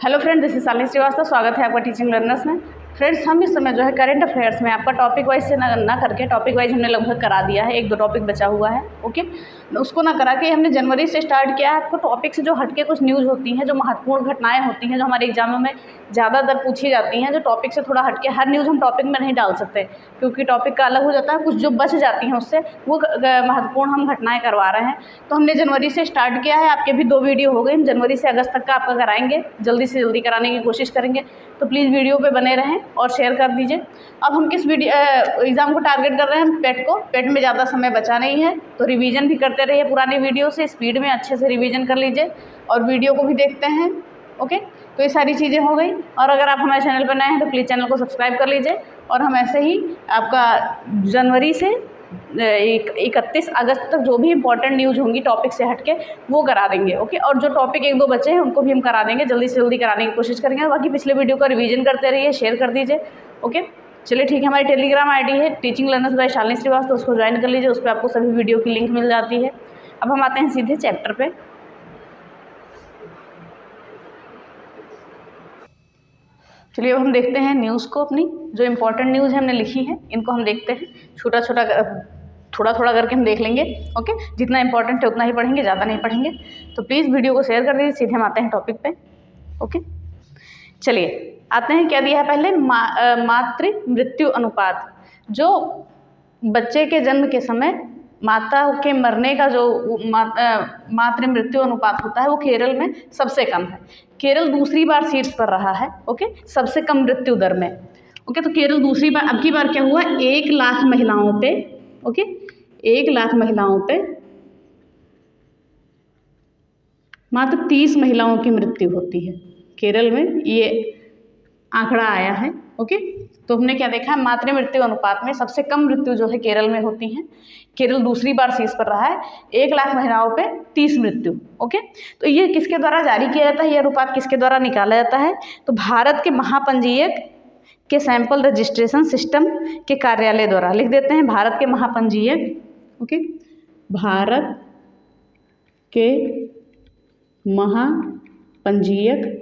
Hello friend, this is Shalini Srivastava. स्वागत है आपका टीचिंग लर्नर्स में। फ्रेंड्स, हम इस समय जो है करंट अफेयर्स में आपका टॉपिक वाइज से ना करके टॉपिक वाइज हमने लगभग करा दिया है। 1-2 टॉपिक बचा हुआ है, ओके। उसको ना करा के हमने जनवरी से स्टार्ट किया है। आपको टॉपिक से जो हटके कुछ न्यूज़ होती हैं, जो महत्वपूर्ण घटनाएं होती हैं, जो हमारे एग्जामों में ज़्यादातर पूछी जाती हैं, जो टॉपिक से थोड़ा हटके, हर न्यूज़ हम टॉपिक में नहीं डाल सकते क्योंकि टॉपिक का अलग हो जाता है। कुछ जो बच जाती हैं उससे वो महत्वपूर्ण हम घटनाएँ करवा रहे हैं। तो हमने जनवरी से स्टार्ट किया है। आपके भी 2 वीडियो हो गए। हम जनवरी से अगस्त तक का आपका कराएंगे, जल्दी से जल्दी कराने की कोशिश करेंगे। तो प्लीज़ वीडियो पे बने रहें और शेयर कर दीजिए। अब हम किस एग्ज़ाम को टारगेट कर रहे हैं? हम पेट को। पेट में ज़्यादा समय बचा नहीं है तो रिवीजन भी करते रहिए पुरानी वीडियो से। स्पीड में अच्छे से रिवीजन कर लीजिए और वीडियो को भी देखते हैं, ओके। तो ये सारी चीज़ें हो गई। और अगर आप हमारे चैनल पर नए हैं तो प्लीज़ चैनल को सब्सक्राइब कर लीजिए। और हम ऐसे ही आपका जनवरी से 31 अगस्त तक जो भी इंपॉर्टेंट न्यूज़ होंगी टॉपिक से हटके वो करा देंगे, ओके। और जो टॉपिक 1-2 बचे हैं उनको भी हम करा देंगे, जल्दी से जल्दी कराने की कोशिश करेंगे। बाकी पिछले वीडियो का रिवीजन करते रहिए, शेयर कर दीजिए, ओके। चलिए ठीक है। हमारी टेलीग्राम आईडी है teaching learners by Shalini Srivastava, उसको ज्वाइन कर लीजिए। उस पर आपको सभी वीडियो की लिंक मिल जाती है। अब हम आते हैं सीधे चैप्टर पे। चलिए अब हम देखते हैं न्यूज़ को। अपनी जो इम्पोर्टेंट न्यूज़ है हमने लिखी है, इनको हम देखते हैं। थोड़ा थोड़ा करके हम देख लेंगे, ओके। जितना इंपॉर्टेंट है उतना ही पढ़ेंगे, ज़्यादा नहीं पढ़ेंगे। तो प्लीज़ वीडियो को शेयर कर दीजिए। सीधे हम आते हैं टॉपिक पे, ओके। चलिए आते हैं, क्या दिया है पहले? मातृ मृत्यु अनुपात। जो बच्चे के जन्म के समय माता के मरने का जो मातृ मृत्यु अनुपात होता है वो केरल में सबसे कम है। केरल दूसरी बार शीर्ष पर रहा है, ओके, सबसे कम मृत्यु दर में, ओके। तो केरल दूसरी बार, अब की बार क्या हुआ? 1 लाख महिलाओं पे, ओके, 1 लाख महिलाओं पे मात्र 30 महिलाओं की मृत्यु होती है केरल में। ये आंकड़ा आया है, ओके। तो हमने क्या देखा? मातृ मृत्यु अनुपात में सबसे कम मृत्यु जो है केरल में होती है। केरल दूसरी बार शीर्ष पर रहा है, 1 लाख महिलाओं पे 30 मृत्यु, ओके। तो ये किसके द्वारा जारी किया जाता है? ये अनुपात किसके द्वारा निकाला जाता है? तो भारत के महापंजीयक के सैंपल रजिस्ट्रेशन सिस्टम के कार्यालय द्वारा। लिख देते हैं भारत के महापंजीयक, ओके, भारत के महापंजीयक,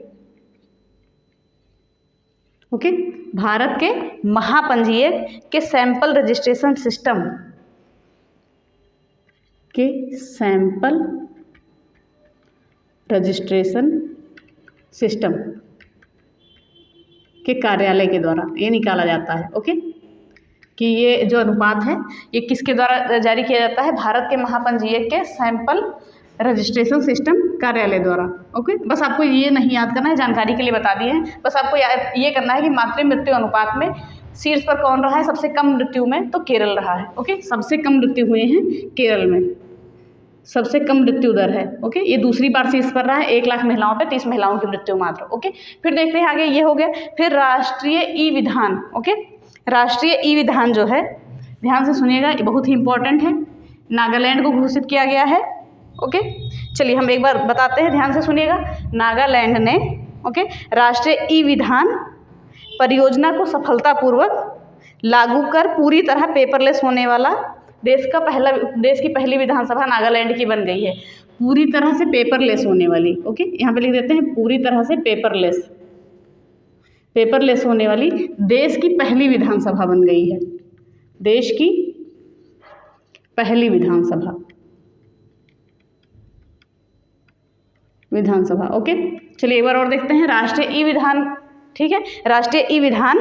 ओके, भारत के महापंजीयक के सैंपल रजिस्ट्रेशन सिस्टम के सैंपल रजिस्ट्रेशन सिस्टम के कार्यालय के द्वारा ये निकाला जाता है, ओके। कि ये जो अनुपात है ये किसके द्वारा जारी किया जाता है? भारत के महापंजीयक के सैंपल रजिस्ट्रेशन सिस्टम कार्यालय द्वारा, ओके। बस आपको ये नहीं याद करना है, जानकारी के लिए बता दिए हैं। बस आपको ये करना है कि मातृ मृत्यु अनुपात में शीर्ष पर कौन रहा है? सबसे कम मृत्यु में तो केरल रहा है, ओके। सबसे कम मृत्यु हुए हैं केरल में, सबसे कम मृत्यु दर है, ओके। ये दूसरी बार शीर्ष पर रहा है, 1 लाख महिलाओं पे 30 महिलाओं की मृत्यु मात्र, ओके। फिर देखते हैं आगे, ये हो गया। फिर राष्ट्रीय ई विधान, ओके। राष्ट्रीय ई विधान जो है, ध्यान से सुनिएगा, ये बहुत ही इंपॉर्टेंट है। नागालैंड को घोषित किया गया है, ओके। चलिए हम एक बार बताते हैं, ध्यान से सुनिएगा। नागालैंड ने, ओके, राष्ट्रीय ई विधान परियोजना को सफलतापूर्वक लागू कर पूरी तरह पेपरलेस होने वाला देश की पहली विधानसभा नागालैंड की बन गई है। पूरी तरह से पेपरलेस होने वाली, ओके। यहाँ पे लिख देते हैं पूरी तरह से पेपरलेस होने वाली देश की पहली विधानसभा बन गई है। देश की पहली विधानसभा, ओके। चलिए एक बार और देखते हैं राष्ट्रीय ई विधान, ठीक है। राष्ट्रीय ई विधान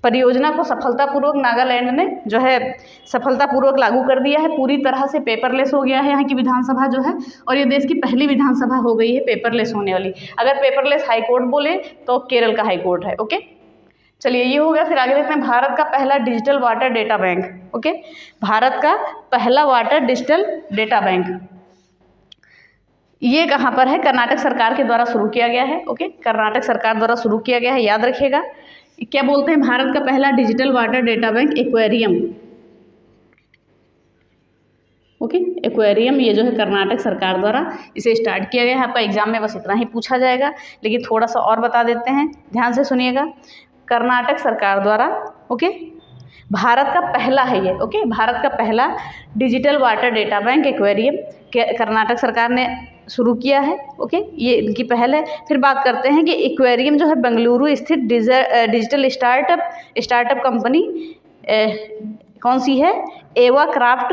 परियोजना को सफलतापूर्वक नागालैंड ने जो है सफलतापूर्वक लागू कर दिया है। पूरी तरह से पेपरलेस हो गया है यहाँ की विधानसभा जो है, और ये देश की पहली विधानसभा हो गई है पेपरलेस होने वाली। अगर पेपरलेस हाईकोर्ट बोले तो केरल का हाईकोर्ट है, ओके। चलिए ये हो गया। फिर आगे देखते हैं भारत का पहला digital water data bank, okay. Bharat का पहला वाटर डिजिटल डेटा बैंक ये कहाँ पर है? कर्नाटक सरकार के द्वारा शुरू किया गया है, ओके। कर्नाटक सरकार द्वारा शुरू किया गया है, याद रखिएगा। क्या बोलते हैं? भारत का पहला digital water data bank aquarium, okay. Aquarium ये जो है कर्नाटक सरकार द्वारा इसे स्टार्ट किया गया है। आपका एग्जाम में बस इतना ही पूछा जाएगा, लेकिन थोड़ा सा और बता देते हैं, ध्यान से सुनिएगा। कर्नाटक सरकार द्वारा, ओके, भारत का पहला है ये, ओके, भारत का पहला digital water data bank aquarium Karnataka सरकार ने शुरू किया है, ओके, ये इनकी पहल है। फिर बात करते हैं कि एक्वेरियम जो है बेंगलुरु स्थित डिजिटल स्टार्टअप कंपनी कौन सी है, एवा क्राफ्ट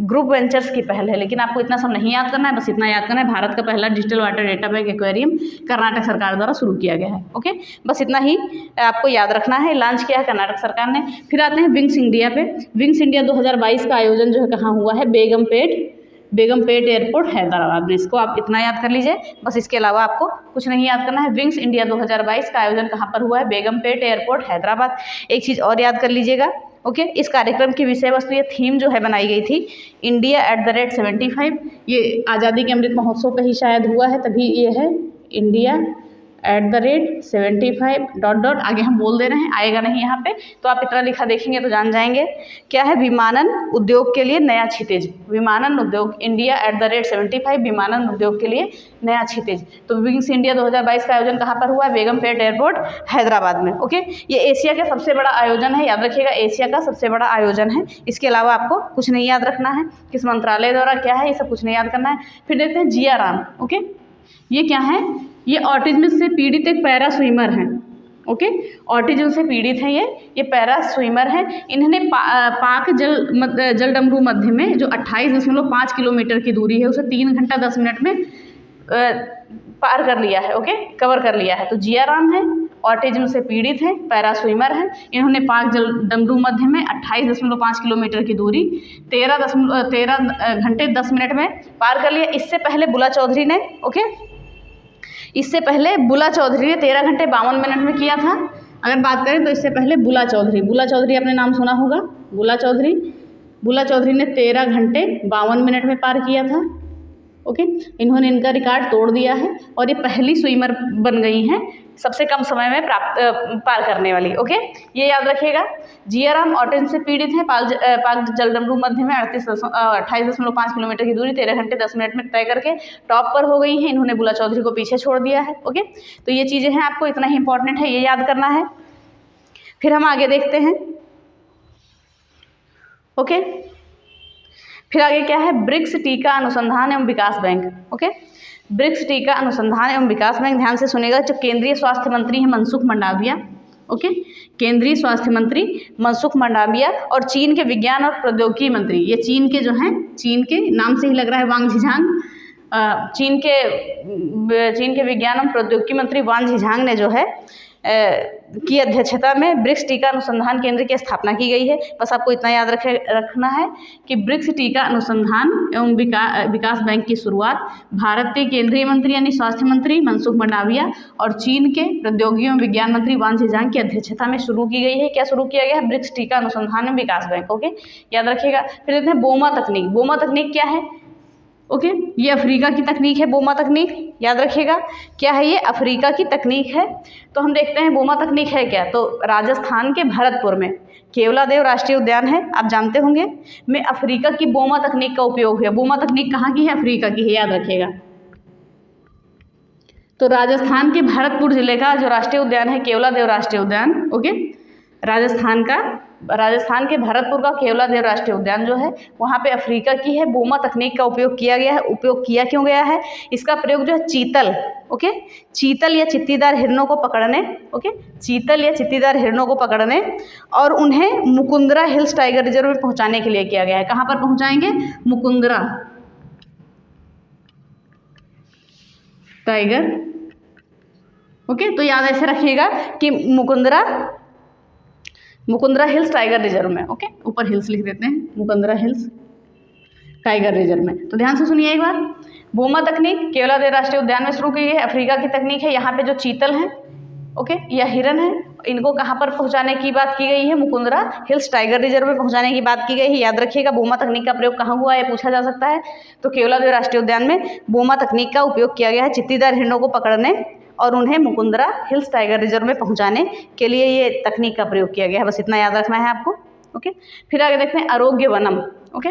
ग्रुप वेंचर्स की पहल है। लेकिन आपको इतना सब नहीं याद करना है, बस इतना याद करना है, भारत का पहला digital water data bank aquarium Karnataka सरकार द्वारा शुरू किया गया है, ओके, बस इतना ही आपको याद रखना है। लॉन्च किया है कर्नाटक सरकार ने। फिर आते हैं विंग्स इंडिया पे। विंग्स इंडिया 2022 का आयोजन जो है कहाँ हुआ है, बेगमपेट एयरपोर्ट हैदराबाद में। इसको आप इतना याद कर लीजिए, बस इसके अलावा आपको कुछ नहीं याद करना है। विंग्स इंडिया 2022 का आयोजन कहाँ पर हुआ है, बेगमपेट एयरपोर्ट हैदराबाद। एक चीज़ और याद कर लीजिएगा, ओके, इस कार्यक्रम की विषय वस्तु, ये थीम जो है बनाई गई थी इंडिया @75। ये आज़ादी के अमृत महोत्सव पे ही शायद हुआ है, तभी ये है इंडिया @75 ... आगे हम बोल दे रहे हैं, आएगा नहीं यहाँ पे, तो आप इतना लिखा देखेंगे तो जान जाएंगे। क्या है, विमानन उद्योग के लिए नया क्षितिज। विमानन उद्योग इंडिया @75 विमानन उद्योग के लिए नया क्षितिज। तो विंग्स इंडिया 2022 का आयोजन कहाँ पर हुआ है, बेगमपेट एयरपोर्ट हैदराबाद में, ओके। ये एशिया का सबसे बड़ा आयोजन है, याद रखिएगा, एशिया का सबसे बड़ा आयोजन है। इसके अलावा आपको कुछ नहीं याद रखना है, किस मंत्रालय द्वारा क्या है, ये सब कुछ नहीं याद करना है। फिर देखते हैं जिया राम, ओके, ये क्या है, ये ऑटिज्म से पीड़ित एक पैरा स्विमर हैं, ओके, ऑटिज्म से पीड़ित हैं ये पैरा स्विमर हैं। इन्होंने पाक जलडमरू मध्य में जो 28.5 किलोमीटर की दूरी है उसे 3 घंटा 10 मिनट में पार कर लिया है, ओके, कवर कर लिया है। तो जिया राम है, ऑटिज्म से पीड़ित हैं, पैरा स्विमर हैं। इन्होंने पाक जलडमरू मध्य में 28.5 किलोमीटर की दूरी 13 घंटे 10 मिनट में पार कर लिया। इससे पहले बुला चौधरी ने, ओके, इससे पहले बुला चौधरी ने 13 घंटे 52 मिनट में किया था। अगर बात करें तो इससे पहले बुला चौधरी आपने नाम सुना होगा, बुला चौधरी ने 13 घंटे 52 मिनट में पार किया था, ओके। इन्होंने इनका रिकॉर्ड तोड़ दिया है और ये पहली स्विमर बन गई हैं सबसे कम समय में पार करने वाली, ओके, ये याद रखिएगा। जिया राम ऑटिज्म से पीड़ित हैं, पाक जलडमरू मध्य में 28.5 किलोमीटर की दूरी 13 घंटे 10 मिनट में तय करके टॉप पर हो गई हैं। इन्होंने बुला चौधरी को पीछे छोड़ दिया है, ओके। तो ये चीज़ें हैं, आपको इतना ही इंपॉर्टेंट है, ये याद करना है। फिर हम आगे देखते हैं, ओके। फिर आगे क्या है, ब्रिक्स टीका अनुसंधान एवं विकास बैंक, ओके, ब्रिक्स टीका अनुसंधान एवं विकास बैंक। ध्यान से सुनिएगा, जो केंद्रीय स्वास्थ्य मंत्री हैं मनसुख मंडाविया, ओके, केंद्रीय स्वास्थ्य मंत्री मनसुख मंडाविया, और चीन के विज्ञान और प्रौद्योगिकी मंत्री, ये चीन के जो हैं, चीन के नाम से ही लग रहा है, वांग झिझांग, चीन के विज्ञान और प्रौद्योगिकी मंत्री वांग झिझांग ने जो है की अध्यक्षता में ब्रिक्स टीका अनुसंधान केंद्र की स्थापना की गई है। बस आपको इतना याद रखना है कि ब्रिक्स टीका अनुसंधान एवं विकास बैंक की शुरुआत भारत के केंद्रीय मंत्री यानी स्वास्थ्य मंत्री मनसुख मंडाविया और चीन के प्रौद्योगिकी एवं विज्ञान मंत्री वांग झिझांग की अध्यक्षता में शुरू की गई है। क्या शुरू किया गया है, ब्रिक्स टीका अनुसंधान एवं विकास बैंक, ओके, याद रखिएगा। फिर देखते हैं बोमा तकनीक। बोमा तकनीक क्या है, ओके, ये अफ्रीका की तकनीक है, बोमा तकनीक, याद रखिएगा। क्या है ये, अफ्रीका की तकनीक है। तो हम देखते हैं बोमा तकनीक है क्या, तो राजस्थान के भरतपुर में केवलादेव राष्ट्रीय उद्यान है, आप जानते होंगे, में अफ्रीका की बोमा तकनीक का उपयोग है। बोमा तकनीक कहाँ की है, अफ्रीका की है, याद रखिएगा। तो राजस्थान के भरतपुर जिले का जो राष्ट्रीय उद्यान है केवलादेव राष्ट्रीय उद्यान, ओके, राजस्थान के भरतपुर का केवलादेव राष्ट्रीय उद्यान जो है वहाँ पे अफ्रीका की है बोमा तकनीक का उपयोग किया गया है। उपयोग किया क्यों गया है, इसका प्रयोग जो है चीतल, ओके, चीतल या चित्तीदार हिरणों को पकड़ने, ओके, चीतल या चित्तीदार हिरणों को पकड़ने और उन्हें मुकुंदरा हिल्स टाइगर रिजर्व में पहुँचाने के लिए किया गया है। कहाँ पर पहुँचाएंगे, मुकुंदरा टाइगर, ओके। तो याद ऐसे रखिएगा कि मुकुंदरा हिल्स टाइगर रिजर्व में, ओके, ऊपर हिल्स लिख देते हैं, मुकुंदरा हिल्स टाइगर रिजर्व में। तो ध्यान से सुनिए एक बार, बोमा तकनीक केवलादेव राष्ट्रीय उद्यान में शुरू की गई है, अफ्रीका की तकनीक है। यहाँ पे जो चीतल हैं, ओके, या हिरन है, इनको कहाँ पर पहुँचाने की बात की गई है, मुकुंदरा हिल्स टाइगर रिजर्व में पहुँचाने की बात की गई है। याद रखिएगा, बोमा तकनीक का प्रयोग कहाँ हुआ है पूछा जा सकता है। तो केवलादेव राष्ट्रीय उद्यान में बोमा तकनीक का उपयोग किया गया है चित्तीदार हिरणों को पकड़ने और उन्हें मुकुंदरा हिल्स टाइगर रिजर्व में पहुंचाने के लिए ये तकनीक का प्रयोग किया गया है। बस इतना याद रखना है आपको, ओके। फिर आगे देखते हैं आरोग्य वनम, ओके,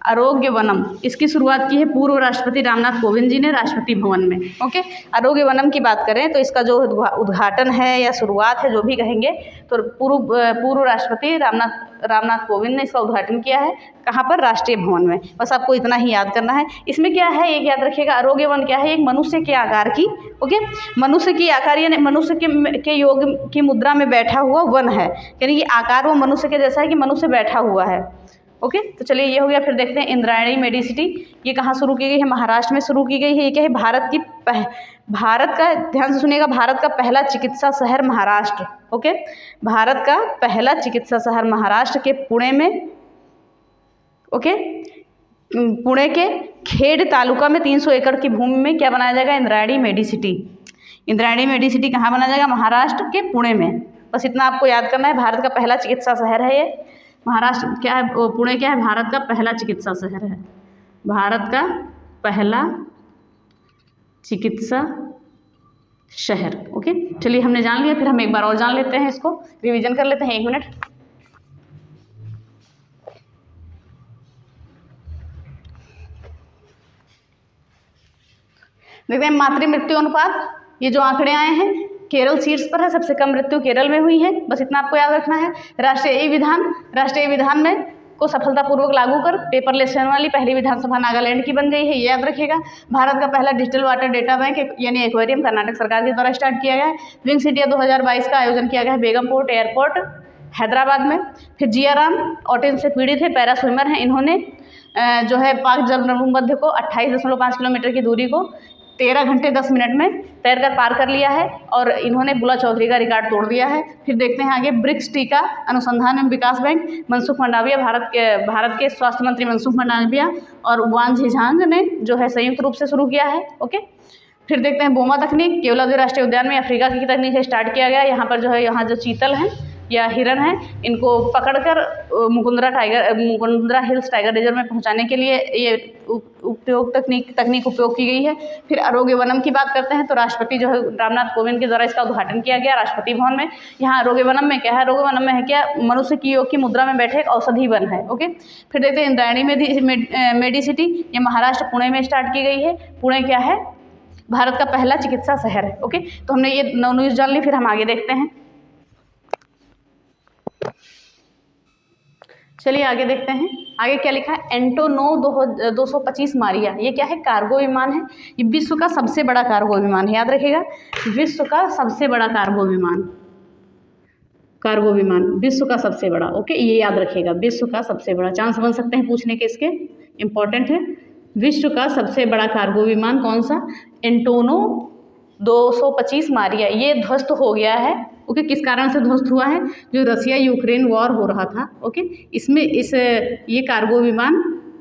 आरोग्य वनम, इसकी शुरुआत की है पूर्व राष्ट्रपति रामनाथ कोविंद जी ने राष्ट्रपति भवन में, ओके। आरोग्य वनम की बात करें तो इसका जो उद्घाटन है या शुरुआत है, जो भी कहेंगे, तो पूर्व राष्ट्रपति रामनाथ कोविंद ने इसका उद्घाटन किया है। कहाँ पर? राष्ट्रीय भवन में। बस आपको इतना ही याद करना है। इसमें क्या है, एक याद रखिएगा, आरोग्य वन क्या है? एक मनुष्य के आकार की, ओके, मनुष्य की आकार यानी मनुष्य के योग की मुद्रा में बैठा हुआ वन है, यानी कि आकार वो मनुष्य के जैसा है कि मनुष्य बैठा हुआ है। ओके, तो चलिए ये हो गया। फिर देखते हैं इंद्रायणी मेडिसिटी, ये कहाँ शुरू की गई है? महाराष्ट्र में शुरू की गई है। ये क्या है? भारत का, ध्यान से सुनिएगा, भारत का पहला चिकित्सा शहर महाराष्ट्र। ओके, भारत का पहला चिकित्सा शहर महाराष्ट्र के पुणे में, ओके, पुणे के खेड़ तालुका में 300 एकड़ की भूमि में क्या बनाया जाएगा? इंद्रायणी मेडिसिटी। इंद्रायणी मेडिसिटी कहाँ बनाया जाएगा? महाराष्ट्र के पुणे में। बस इतना आपको याद करना है। भारत का पहला चिकित्सा शहर है ये। महाराष्ट्र क्या है? पुणे क्या है? भारत का पहला चिकित्सा शहर है। भारत का पहला चिकित्सा शहर। ओके, चलिए हमने जान लिया। फिर हम एक बार और जान लेते हैं, इसको रिवीजन कर लेते हैं। 1 मिनट। देखते हैं मातृ मृत्यु अनुपात, ये जो आंकड़े आए हैं केरल सीट्स पर है, सबसे कम मृत्यु केरल में हुई है। बस इतना आपको याद रखना है। राष्ट्रीय विधान में को सफलतापूर्वक लागू कर पेपरलेस होने वाली पहली विधानसभा नागालैंड की बन गई है, ये याद रखिएगा। भारत का पहला डिजिटल वाटर डेटा बैंक यानी एक्वेरियम कर्नाटक सरकार के द्वारा स्टार्ट किया गया है। विंग्स इंडिया 2022 का आयोजन किया गया है बेगमपुर एयरपोर्ट हैदराबाद में। फिर जियाराम ऑटिज्म से पीड़ित है, पैरा स्विमर हैं। इन्होंने जो है पाक जल मध्य को 28.5 किलोमीटर की दूरी को 13 घंटे 10 मिनट में तैरकर पार कर लिया है और इन्होंने बुला चौधरी का रिकॉर्ड तोड़ दिया है। फिर देखते हैं आगे, ब्रिक्स टीका अनुसंधान एवं विकास बैंक, मनसुख मंडाविया, भारत के स्वास्थ्य मंत्री मनसुख मंडाविया और वान झिझांग ने जो है संयुक्त रूप से शुरू किया है। ओके, फिर देखते हैं बोमा तकनीक, केवलादेव राष्ट्रीय उद्यान में अफ्रीका की तकनीक से स्टार्ट किया गया। यहाँ पर जो है, यहाँ जो चीतल हैं या हिरन है, इनको पकड़कर मुकुंदरा हिल्स टाइगर रिजर्व में पहुंचाने के लिए ये तकनीक उपयोग की गई है। फिर आरोग्य वनम की बात करते हैं तो राष्ट्रपति जो है रामनाथ कोविंद के द्वारा इसका उद्घाटन किया गया राष्ट्रपति भवन में। यहाँ आरोग्य वनम में क्या है? आरोग्य वनम में है क्या? मनुष्य की योग की मुद्रा में बैठे एक औषधि वन है। ओके, फिर देखते हैं इंद्रायणी मेडिसिटी, ये महाराष्ट्र पुणे में स्टार्ट की गई है। पुणे क्या है? भारत का पहला चिकित्सा शहर है। ओके, तो हमने ये 9 न्यूज़ जान ली। फिर हम आगे देखते हैं। चलिए आगे देखते हैं। आगे क्या लिखा है? एंटोनोव 225 मारिया, ये क्या है? कार्गो विमान है। ये विश्व का सबसे बड़ा कार्गो विमान है, याद रखिएगा, विश्व का सबसे बड़ा कार्गो विमान विश्व का सबसे बड़ा। ओके, ये याद रखिएगा, विश्व का सबसे बड़ा। चांस बन सकते हैं पूछने के, इसके इंपॉर्टेंट है। विश्व का सबसे बड़ा कार्गो विमान कौन सा? एंटोनोव 225 मारिया, ये ध्वस्त हो गया है। ओके, किस कारण से ध्वस्त हुआ है? जो रसिया यूक्रेन वॉर हो रहा था, ओके, इसमें ये कार्गो विमान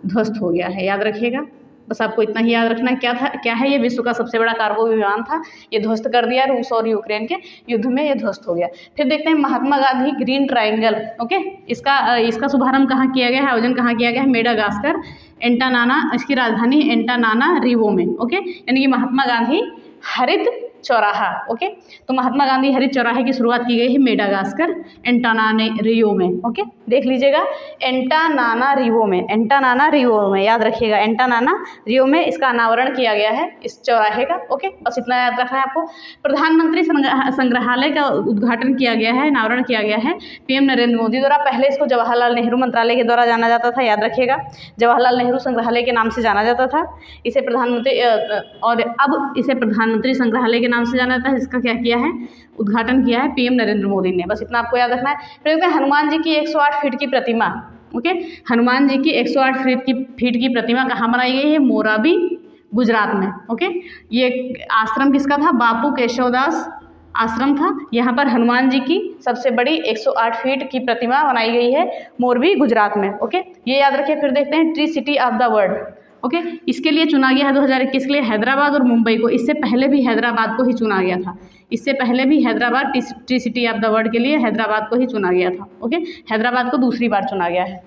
ध्वस्त हो गया है, याद रखिएगा। बस आपको इतना ही याद रखना है। क्या है ये? विश्व का सबसे बड़ा कार्गो विमान था, ये ध्वस्त कर दिया रूस और यूक्रेन के युद्ध में, ये ध्वस्त हो गया। फिर देखते हैं Mahatma Gandhi green triangle. Okay, इसका शुभारंभ कहाँ किया गया है? आयोजन कहाँ किया गया है? मेडागास्कर एंटानाना, इसकी राजधानी एंटानानारिवो में। ओके, यानी कि महात्मा गांधी हरित चौराहा। ओके, तो महात्मा गांधी हरित चौराहे की शुरुआत की गई है मेडागास्कर एंटानानारिवो में। ओके, देख लीजिएगा, एंटानानारिवो में, याद रखिएगा, एंटानानारिवो में इसका अनावरण किया गया है, इस चौराहे का। ओके, बस इतना याद रखना है आपको। प्रधानमंत्री संग्रहालय का उद्घाटन किया गया है, अनावरण किया गया है पीएम नरेंद्र मोदी द्वारा। पहले इसको जवाहरलाल नेहरू मंत्रालय के द्वारा जाना जाता था, याद रखिएगा, जवाहरलाल नेहरू संग्रहालय के नाम से जाना जाता था इसे प्रधानमंत्री, और अब इसे प्रधानमंत्री संग्रहालय के नाम से जाना जाता है। इसका क्या किया है? उद्घाटन किया है पीएम नरेंद्र मोदी ने। बस इतना आपको याद रखना है। फिर देखते हैं हनुमान जी की 108 फीट की प्रतिमा। ओके, हनुमान जी की 108 फीट की प्रतिमा कहाँ बनाई गई है? मोराबी, गुजरात में। ओके, ये आश्रम किसका था? बापू केशवदास आश्रम था। यहाँ पर हनुमान जी की सबसे बड़ी 108 फीट की प्रतिमा बनाई गई है मोरबी, गुजरात में। ओके, ये याद रखिए। फिर देखते हैं tree city of the world. Okay, इसके लिए चुना गया है 2021 के लिए हैदराबाद और मुंबई को। इससे पहले भी हैदराबाद को ही चुना गया था, इससे पहले भी Hyderabad tree city of the world के लिए हैदराबाद को ही चुना गया था। ओके, हैदराबाद को दूसरी बार चुना गया है।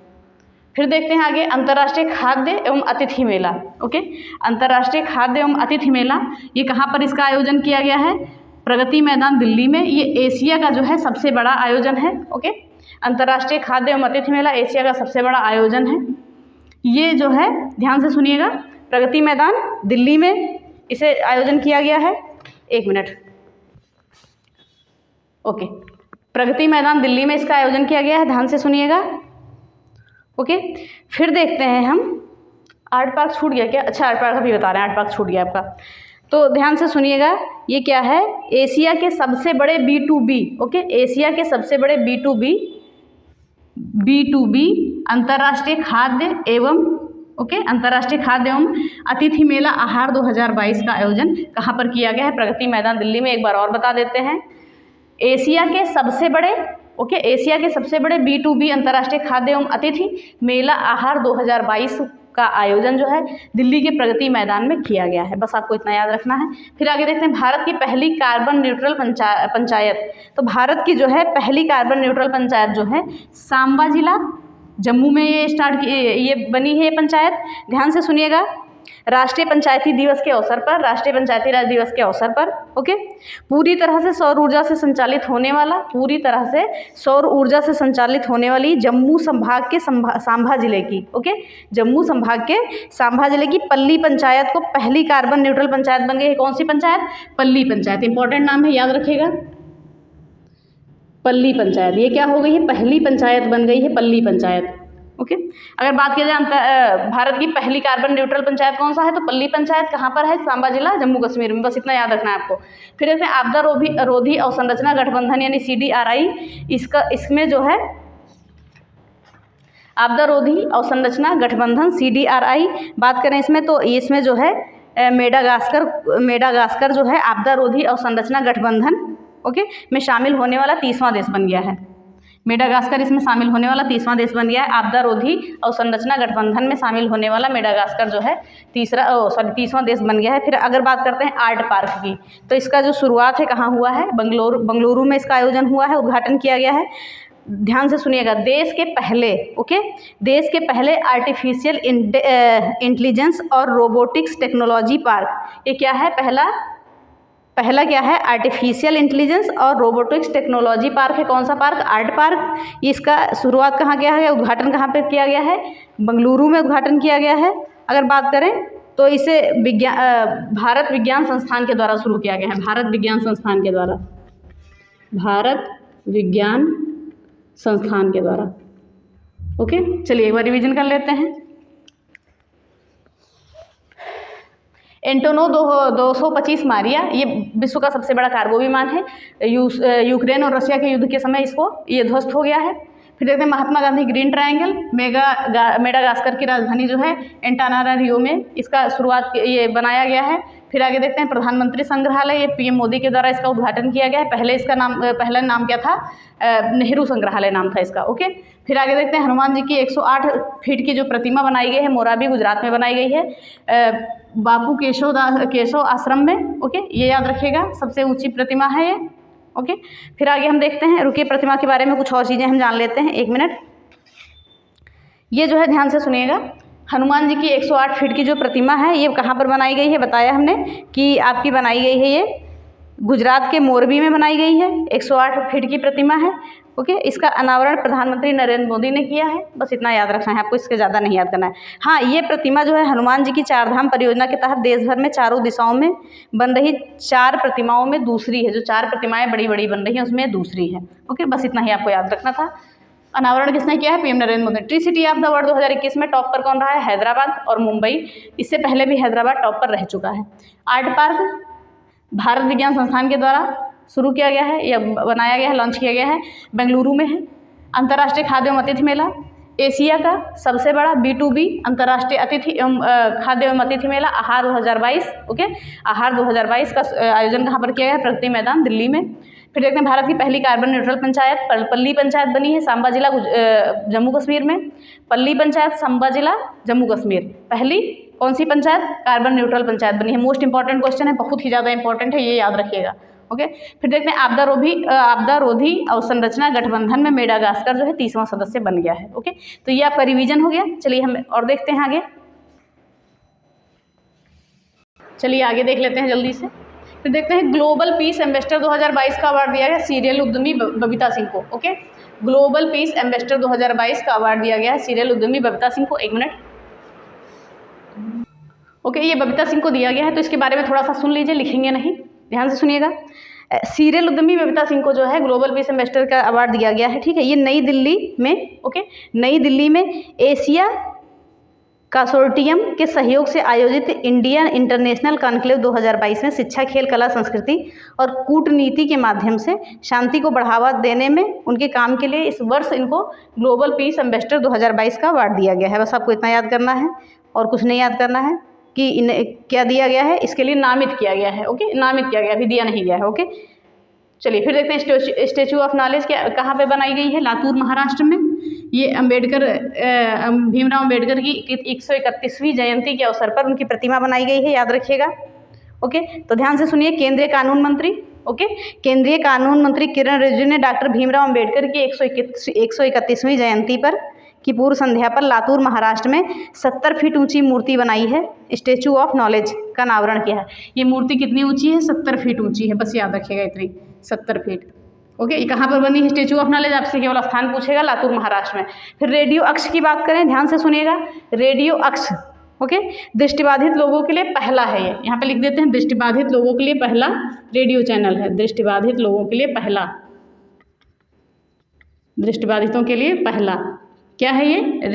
फिर देखते हैं आगे, अंतर्राष्ट्रीय खाद्य एवं अतिथि मेला। ओके, अंतर्राष्ट्रीय खाद्य एवं अतिथि मेला, ये कहाँ पर इसका आयोजन किया गया है? प्रगति मैदान, दिल्ली में। ये एशिया का जो है सबसे बड़ा आयोजन है। ओके, अंतर्राष्ट्रीय खाद्य एवं अतिथि मेला एशिया का सबसे बड़ा आयोजन है। ये जो है, ध्यान से सुनिएगा, प्रगति मैदान, दिल्ली में इसे आयोजन किया गया है। 1 मिनट। ओके, प्रगति मैदान, दिल्ली में इसका आयोजन किया गया है, ध्यान से सुनिएगा। ओके, फिर देखते हैं हम आर्ट पार्क छूट गया क्या? अच्छा, आर्ट पार्क अभी बता रहे हैं, आर्ट पार्क छूट गया आपका। तो ध्यान से सुनिएगा, ये क्या है? एशिया के सबसे बड़े B2B, ओके, एशिया के सबसे बड़े B2B अंतर्राष्ट्रीय खाद्य एवं अंतर्राष्ट्रीय खाद्य एवं अतिथि मेला आहार 2022 का आयोजन कहाँ पर किया गया है? प्रगति मैदान दिल्ली में। एक बार और बता देते हैं, एशिया के सबसे बड़े B2B अंतर्राष्ट्रीय खाद्य एवं अतिथि मेला आहार 2022 का आयोजन जो है दिल्ली के प्रगति मैदान में किया गया है। बस आपको इतना याद रखना है। फिर आगे देखते हैं, भारत की पहली कार्बन न्यूट्रल पंचायत। तो भारत की जो है पहली कार्बन न्यूट्रल पंचायत जो है सांबा जिला जम्मू में ये बनी है ये पंचायत। ध्यान से सुनिएगा, राष्ट्रीय पंचायती दिवस के अवसर पर, राष्ट्रीय पंचायती राज दिवस के अवसर पर, ओके, पूरी तरह से सौर ऊर्जा से संचालित होने वाली जम्मू संभाग के सांभा जिले की, ओके, जम्मू संभाग के सांभा जिले की पल्ली पंचायत को पहली कार्बन न्यूट्रल पंचायत बन गई है। कौन सी पंचायत? पल्ली पंचायत। इंपॉर्टेंट नाम है, याद रखिएगा, पल्ली पंचायत। ये क्या हो गई है? पहली पंचायत बन गई है, पल्ली पंचायत। ओके, अगर बात किया जाए भारत की पहली कार्बन न्यूट्रल पंचायत कौन सा है, तो पल्ली पंचायत। कहाँ पर है? सांबा जिला, जम्मू कश्मीर में। बस इतना याद रखना है आपको। फिर देखते हैं आपदा रोधी अवसंरचना गठबंधन यानी CDRI, इसमें जो है आपदा रोधी अवसंरचना गठबंधन CDRI बात करें इसमें, तो इसमें जो है मेडागास्कर जो है आपदा रोधी अवसंरचना गठबंधन, ओके, में शामिल होने वाला 30वां देश बन गया है। मेडागास्कर इसमें शामिल होने वाला 30वां देश बन गया है। आपदा रोधी अवसंरचना गठबंधन में शामिल होने वाला मेडागास्कर जो है 30वां देश बन गया है। फिर अगर बात करते हैं आर्ट पार्क की, तो इसका जो शुरुआत है कहाँ हुआ है? बंगलुरु में इसका आयोजन हुआ है, उद्घाटन किया गया है। ध्यान से सुनिएगा, देश के पहले आर्टिफिशियल इंटेलिजेंस और रोबोटिक्स टेक्नोलॉजी पार्क। ये क्या है? पहला क्या है? आर्टिफिशियल इंटेलिजेंस और रोबोटिक्स टेक्नोलॉजी पार्क है। कौन सा पार्क? Art park. इसका शुरुआत कहाँ किया है? उद्घाटन कहाँ पर किया गया है? बंगलुरु में उद्घाटन किया गया है। अगर बात करें तो इसे भारत विज्ञान संस्थान के द्वारा शुरू किया गया है। भारत विज्ञान संस्थान के द्वारा। ओके, चलिए एक बार रिवीजन कर लेते हैं। एंटोनो 225 मारिया, ये विश्व का सबसे बड़ा कार्गो विमान है। यूक्रेन और रशिया के युद्ध के समय ये ध्वस्त हो गया है। फिर देखते हैं Mahatma Gandhi green triangle, Madagascar की राजधानी जो है एंटानारियो में इसका शुरुआत ये बनाया गया है। फिर आगे देखते हैं प्रधानमंत्री संग्रहालय, ये PM मोदी के द्वारा इसका उद्घाटन किया गया है। पहला नाम क्या था? नेहरू संग्रहालय नाम था इसका। ओके, फिर आगे देखते हैं हनुमान जी की 108 फीट की जो प्रतिमा बनाई गई है, मोराबी गुजरात में बनाई गई है, बापू केशव आश्रम में। ओके, ये याद रखिएगा, सबसे ऊंची प्रतिमा है ये। ओके, फिर आगे हम देखते हैं, रुकिए, प्रतिमा के बारे में कुछ और चीज़ें हम जान लेते हैं, 1 मिनट। ये जो है ध्यान से सुनिएगा, हनुमान जी की 108 फीट की जो प्रतिमा है ये कहाँ पर बनाई गई है? बताया हमने कि आपकी बनाई गई है ये गुजरात के मोरबी में बनाई गई है। 108 फीट की प्रतिमा है। ओके, इसका अनावरण प्रधानमंत्री नरेंद्र मोदी ने किया है। बस इतना याद रखना है आपको, इसके ज़्यादा नहीं याद करना है। हाँ, ये प्रतिमा जो है हनुमान जी की 4 धाम परियोजना के तहत देश भर में चारों दिशाओं में बन रही 4 प्रतिमाओं में दूसरी है। जो 4 प्रतिमाएं बड़ी बड़ी बन रही हैं उसमें दूसरी है। ओके, बस इतना ही आपको याद रखना था। अनावरण किसने किया है? PM Narendra Modi. Tree city of the world 2021 में टॉप पर कौन रहा है? हैदराबाद और मुंबई। इससे पहले भी हैदराबाद टॉप पर रह चुका है। आर्ट पार्क भारत विज्ञान संस्थान के द्वारा शुरू किया गया है या बनाया गया है, लॉन्च किया गया है, बेंगलुरु में है। अंतर्राष्ट्रीय खाद्य एवं अतिथि मेला, एशिया का सबसे बड़ा B2B अंतर्राष्ट्रीय खाद्य एवं अतिथि मेला आहार 2022। ओके, आहार 2022 का आयोजन कहाँ पर किया गया है? प्रगति मैदान दिल्ली में। फिर देखते हैं भारत की पहली कार्बन न्यूट्रल पंचायत पल्ली पंचायत बनी है सांबा जिला जम्मू कश्मीर में। पल्ली पंचायत सांबा जिला जम्मू कश्मीर, पहली कौन सी पंचायत? कार्बन न्यूट्रल पंचायत बनी है। मोस्ट इंपॉर्टेंट क्वेश्चन है, बहुत ही ज़्यादा इंपॉर्टेंट है, ये याद रखिएगा। ओके, फिर देखते हैं आपदा रोधी अवसंरचना गठबंधन में मेडागास्कर जो है 30वां सदस्य बन गया है। ओके, तो ये आपका रिवीजन हो गया। चलिए हम और देखते हैं आगे। चलिए आगे देख लेते हैं जल्दी से। फिर देखते हैं ग्लोबल पीस एम्बेसडर 2022 का अवार्ड दिया गया सीरियल उद्यमी बबीता सिंह को। ओके, ग्लोबल पीस एम्बेसडर 2022 का अवार्ड दिया गया है सीरियल उद्यमी बबीता सिंह को। 1 मिनट। ओके, ये बबीता सिंह को दिया गया है, तो इसके बारे में थोड़ा सा सुन लीजिए, लिखेंगे नहीं, ध्यान से सुनिएगा। सीरियल उद्यमी बबीता सिंह को जो है ग्लोबल पीस एम्बेसडर का अवार्ड दिया गया है। ठीक है, ये नई दिल्ली में, ओके, नई दिल्ली में एशिया कंसोर्टियम के सहयोग से आयोजित इंडियन इंटरनेशनल कॉन्क्लेव 2022 में शिक्षा, खेल, कला, संस्कृति और कूटनीति के माध्यम से शांति को बढ़ावा देने में उनके काम के लिए इस वर्ष इनको ग्लोबल पीस एम्बेसडर 2022 का अवार्ड दिया गया है। बस आपको इतना याद करना है और कुछ नहीं याद करना है कि इन्हें क्या दिया गया है, इसके लिए नामित किया गया है। ओके, नामित किया गया, अभी दिया नहीं गया है। ओके, चलिए फिर देखते हैं स्टैचू ऑफ नॉलेज कहाँ पे बनाई गई है। लातूर, महाराष्ट्र में। ये भीमराव अम्बेडकर की 131वीं जयंती के अवसर पर उनकी प्रतिमा बनाई गई है, याद रखिएगा। ओके, तो ध्यान से सुनिए। केंद्रीय कानून मंत्री, ओके, केंद्रीय कानून मंत्री किरण रिजिजू ने डॉक्टर भीमराव अम्बेडकर की 131वीं जयंती पर की पूर्व संध्या पर लातूर, महाराष्ट्र में 70 फीट ऊंची मूर्ति बनाई है, स्टैचू ऑफ नॉलेज का अनावरण किया है। ये मूर्ति कितनी ऊंची है? 70 फीट ऊंची है, बस याद रखिएगा इतनी, 70 फीट। ओके, ये कहाँ पर बनी है स्टैचू ऑफ नॉलेज? आपसे केवल स्थान पूछेगा, लातूर, महाराष्ट्र में। फिर रेडियो अक्ष की बात करें, ध्यान से सुनिएगा। रेडियो अक्ष, ओके, दृष्टिबाधित लोगों के लिए पहला है। ये यहाँ पे लिख देते हैं, दृष्टिबाधित लोगों के लिए पहला रेडियो चैनल है। दृष्टिबाधित लोगों के लिए पहला, दृष्टिबाधितों के लिए पहला क्या है? ये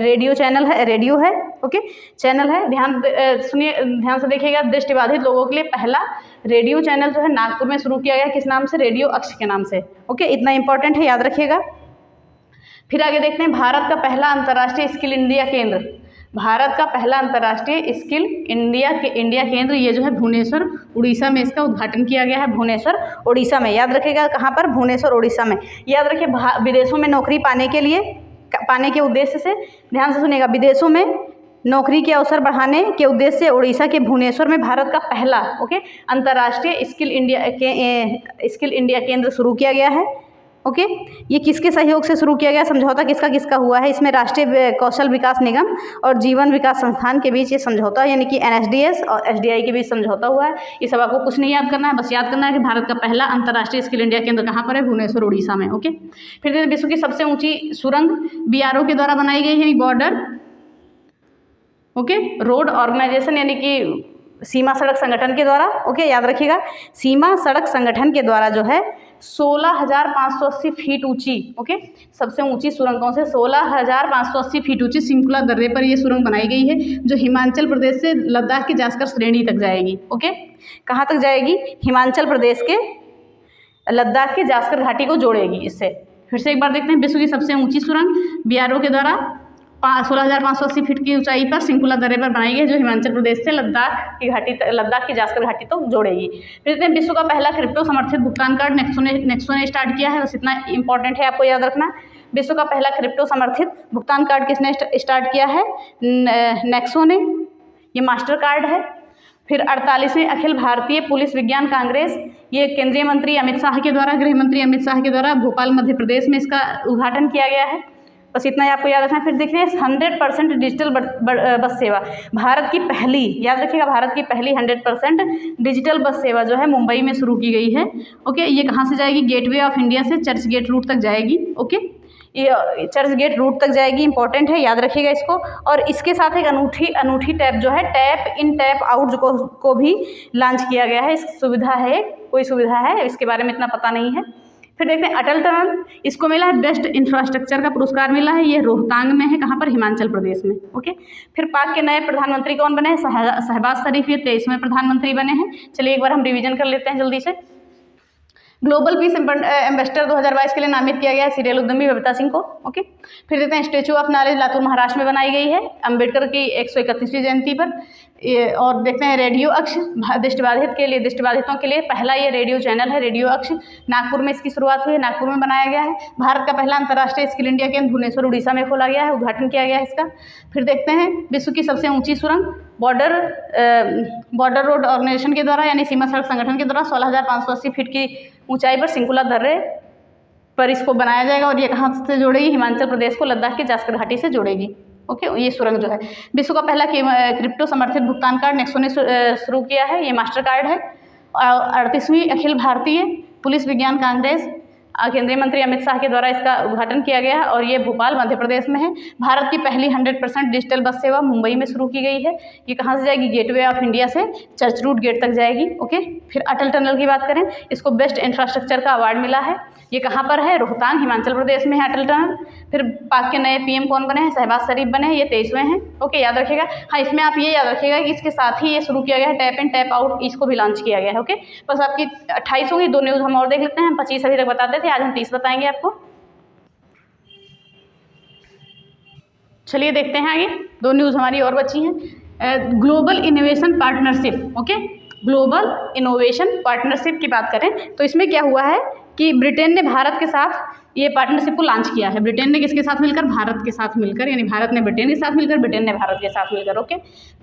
रेडियो चैनल है, रेडियो है। ओके, चैनल है। ध्यान सुनिए, ध्यान से देखिएगा। दृष्टिबाधित लोगों के लिए पहला रेडियो चैनल जो है नागपुर में शुरू किया गया, किस नाम से? रेडियो अक्ष के नाम से। ओके, इतना इंपॉर्टेंट है, याद रखिएगा। फिर आगे देखते हैं, भारत का पहला अंतर्राष्ट्रीय स्किल इंडिया केंद्र। भारत का पहला अंतर्राष्ट्रीय स्किल इंडिया केंद्र, ये जो है भुवनेश्वर, उड़ीसा में इसका उद्घाटन किया गया है। भुवनेश्वर, उड़ीसा में, याद रखिएगा। कहाँ पर? भुवनेश्वर, उड़ीसा में। याद रखिए, विदेशों में नौकरी पाने के उद्देश्य से, ध्यान से सुनिएगा, विदेशों में नौकरी के अवसर बढ़ाने के उद्देश्य से उड़ीसा के भुवनेश्वर में भारत का पहला, ओके, अंतर्राष्ट्रीय स्किल इंडिया केंद्र शुरू किया गया है। ओके, ये किसके सहयोग से शुरू किया गया? समझौता किसका किसका हुआ है? इसमें राष्ट्रीय कौशल विकास निगम और जीवन विकास संस्थान के बीच ये समझौता, यानी कि NSDS और SDI के बीच समझौता हुआ है। ये सब आपको कुछ नहीं याद करना है, बस याद करना है कि भारत का पहला अंतर्राष्ट्रीय स्किल इंडिया केंद्र कहाँ पर है? भुवनेश्वर, उड़ीसा में। ओके, फिर विश्व की सबसे ऊंची सुरंग BRO के द्वारा बनाई गई है, बॉर्डर, ओके, रोड ऑर्गेनाइजेशन, यानी कि सीमा सड़क संगठन के द्वारा। ओके, याद रखिएगा, सीमा सड़क संगठन के द्वारा जो है 16,580 फीट ऊंची, ओके, सबसे ऊंची सुरंगों से 16,580 फीट ऊंची सिंकुला दर्रे पर यह सुरंग बनाई गई है, जो हिमाचल प्रदेश से लद्दाख की जास्कर श्रेणी तक जाएगी। ओके, कहाँ तक जाएगी? हिमाचल प्रदेश के लद्दाख के जास्कर घाटी को जोड़ेगी इससे। फिर से एक बार देखते हैं, विश्व की सबसे ऊंची सुरंग BRO के द्वारा 16,580 फीट की ऊंचाई पर सिंकुला दर्रे पर बनाई गई, जो हिमाचल प्रदेश से लद्दाख की जास्कर घाटी तो जोड़ेगी। फिर देखते हैं, विश्व का पहला क्रिप्टो समर्थित भुगतान कार्ड नेक्सो ने स्टार्ट किया है, बस इतना इंपॉर्टेंट है, आपको याद रखना। विश्व का पहला क्रिप्टो समर्थित भुगतान कार्ड किसने स्टार्ट किया है? नेक्सो ने, ये मास्टर कार्ड है। फिर 48वें अखिल भारतीय पुलिस विज्ञान कांग्रेस, ये केंद्रीय मंत्री अमित शाह के द्वारा, गृह मंत्री अमित शाह के द्वारा भोपाल, मध्य प्रदेश में इसका उद्घाटन किया गया है। बस इतना ही आपको याद रखना है। फिर देखिए, 100% डिजिटल बस सेवा, भारत की पहली, याद रखिएगा, भारत की पहली 100% डिजिटल बस सेवा जो है मुंबई में शुरू की गई है। ओके, ये कहाँ से जाएगी? गेटवे ऑफ इंडिया से चर्च गेट रूट तक जाएगी। ओके, ये चर्च गेट रूट तक जाएगी, इंपॉर्टेंट है, याद रखिएगा इसको। और इसके साथ एक अनूठी टैब जो है, टैप इन टैप आउट को भी लॉन्च किया गया है। इस सुविधा है, कोई सुविधा है, इसके बारे में इतना पता नहीं है। फिर देखते हैं, अटल टनल, इसको मिला है बेस्ट इंफ्रास्ट्रक्चर का पुरस्कार मिला है। ये रोहतांग में है, कहाँ पर? हिमाचल प्रदेश में। ओके, फिर पाक के नए प्रधानमंत्री कौन बने हैं? शहबाज शरीफ, ये 23वें प्रधानमंत्री बने हैं। चलिए एक बार हम रिवीजन कर लेते हैं जल्दी से। ग्लोबल पीस एम्बेसडर 2022 के लिए नामित किया गया है सीरियल उद्यमी बबीता सिंह को। ओके, फिर देखते हैं, statue of knowledge Latur, Maharashtra में बनाई गई है अम्बेडकर की 131वीं जयंती पर। और देखते हैं, रेडियो अक्ष, दृष्टिबाधितों के लिए पहला ये रेडियो चैनल है, रेडियो अक्ष, नागपुर में इसकी शुरुआत हुई है, नागपुर में बनाया गया है। भारत का पहला अंतर्राष्ट्रीय स्किल इंडिया केंद्र भुवनेश्वर, उड़ीसा में खोला गया है, उद्घाटन किया गया है इसका। फिर देखते हैं, विश्व की सबसे ऊंची सुरंग बॉर्डर रोड ऑर्गेनाइजेशन के द्वारा, यानी सीमा सड़क संगठन के द्वारा 16,580 फीट की ऊंचाई पर सिंकुला दर्रे पर इसको बनाया जाएगा। और ये कहाँ से जोड़ेगी? हिमाचल प्रदेश को लद्दाख की जास्कर घाटी से जोड़ेगी। ओके, ये सुरंग जो है, विश्व का पहला क्रिप्टो समर्थित भुगतान कार्ड नेक्सो ने शुरू किया है, ये मास्टर कार्ड है। 38वीं अखिल भारतीय पुलिस विज्ञान कांग्रेस केंद्रीय मंत्री अमित शाह के द्वारा इसका उद्घाटन किया गया है और ये भोपाल मध्य प्रदेश में है। भारत की पहली 100% डिजिटल बस सेवा मुंबई में शुरू की गई है। ये कहाँ से जाएगी? गेटवे ऑफ इंडिया से चर्च रूट गेट तक जाएगी। ओके, फिर अटल टनल की बात करें, इसको बेस्ट इंफ्रास्ट्रक्चर का अवार्ड मिला है। ये कहाँ पर है? रोहतांग हिमाचल प्रदेश में है अटल टनल। फिर पाक के नए पीएम कौन बने हैं? शहबाज शरीफ बने हैं, ये 23वें हैं। ओके, याद रखिएगा। हाँ, इसमें आप ये याद रखिएगा कि इसके साथ ही ये शुरू किया गया है टैप इन टैप आउट, इसको भी लॉन्च किया गया है। ओके, बस आपकी 28 होगी। 2 न्यूज़ हम और देख लेते हैं। हम 25 अभी तक बताते थे, आज हम 30 बताएंगे आपको। चलिए देखते हैं आगे। 2 न्यूज़ हमारी और बची हैं। Global innovation partnership. Okay, global innovation partnership की बात करें तो इसमें क्या हुआ है कि ब्रिटेन ने भारत के साथ ये पार्टनरशिप को लॉन्च किया है। ब्रिटेन ने किसके साथ मिलकर? भारत के साथ मिलकर, यानी भारत ने ब्रिटेन के साथ मिलकर, ब्रिटेन ने भारत के साथ मिलकर। Okay,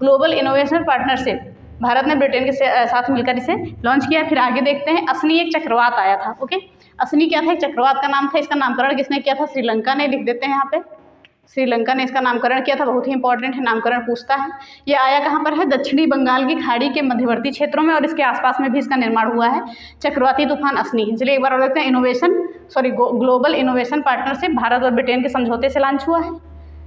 global innovation partnership, Bharat ने ब्रिटेन के साथ मिलकर इसे लॉन्च किया। फिर आगे देखते हैं, असनी एक चक्रवात आया था। ओके, असनी क्या था? एक चक्रवात का नाम था। इसका नामकरण किसने किया था? श्रीलंका ने। लिख देते हैं यहाँ पे, श्रीलंका ने इसका नामकरण किया था। बहुत ही इंपॉर्टेंट है, नामकरण पूछता है। ये आया कहाँ पर है? दक्षिणी बंगाल की खाड़ी के मध्यवर्ती क्षेत्रों में और इसके आसपास में भी इसका निर्माण हुआ है। चक्रवाती तूफान असनी है। चलिए एक बार और देखते हैं। ग्लोबल इनोवेशन पार्टनरशिप भारत और ब्रिटेन के समझौते से लॉन्च हुआ है।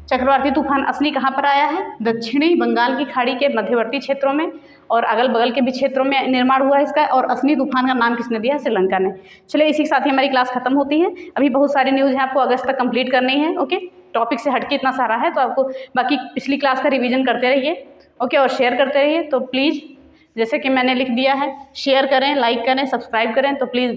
चक्रवाती तूफान असनी कहाँ पर आया है? दक्षिणी बंगाल की खाड़ी के मध्यवर्ती क्षेत्रों में और अगल बगल के भी क्षेत्रों में निर्माण हुआ है इसका। और असनी तूफान का नाम किसने दिया? श्रीलंका ने। चलिए इसी के साथ ही हमारी क्लास खत्म होती है। अभी बहुत सारी न्यूज़ है, आपको अगस्त तक कंप्लीट करनी है। ओके, टॉपिक से हटके इतना सारा है तो आपको बाकी पिछली क्लास का रिवीजन करते रहिए। ओके, और शेयर करते रहिए। तो प्लीज़ जैसे कि मैंने लिख दिया है, शेयर करें, लाइक करें, सब्सक्राइब करें। तो प्लीज़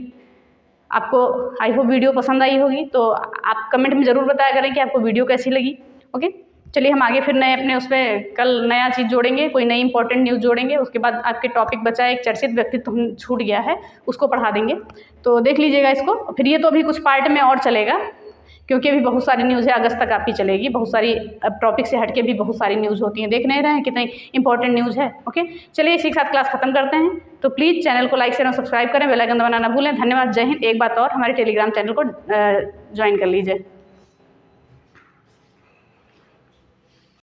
आपको आई होप वीडियो पसंद आई होगी। तो आप कमेंट में ज़रूर बताया करें कि आपको वीडियो कैसी लगी। ओके, चलिए हम आगे फिर नए अपने उसमें कल नया चीज़ जोड़ेंगे, कोई नई इंपॉर्टेंट न्यूज़ जोड़ेंगे। उसके बाद आपके टॉपिक बचा एक चर्चित व्यक्तित्व छूट गया है, उसको पढ़ा देंगे। तो देख लीजिएगा इसको। फिर ये तो अभी कुछ पार्ट में और चलेगा क्योंकि अभी बहुत सारी न्यूज़ है, अगस्त तक आपकी चलेगी। बहुत सारी अब टॉपिक से हटके भी बहुत सारी न्यूज़ होती हैं, देख नहीं रहे हैं कितनी इंपॉर्टेंट न्यूज़ है। ओके, चलिए इसी के साथ क्लास खत्म करते हैं। तो प्लीज़ चैनल को लाइक शेयर और सब्सक्राइब करें, बेल आइकन दबाना ना भूलें। धन्यवाद, जय हिंद। एक बात और, हमारे टेलीग्राम चैनल को ज्वाइन कर लीजिए।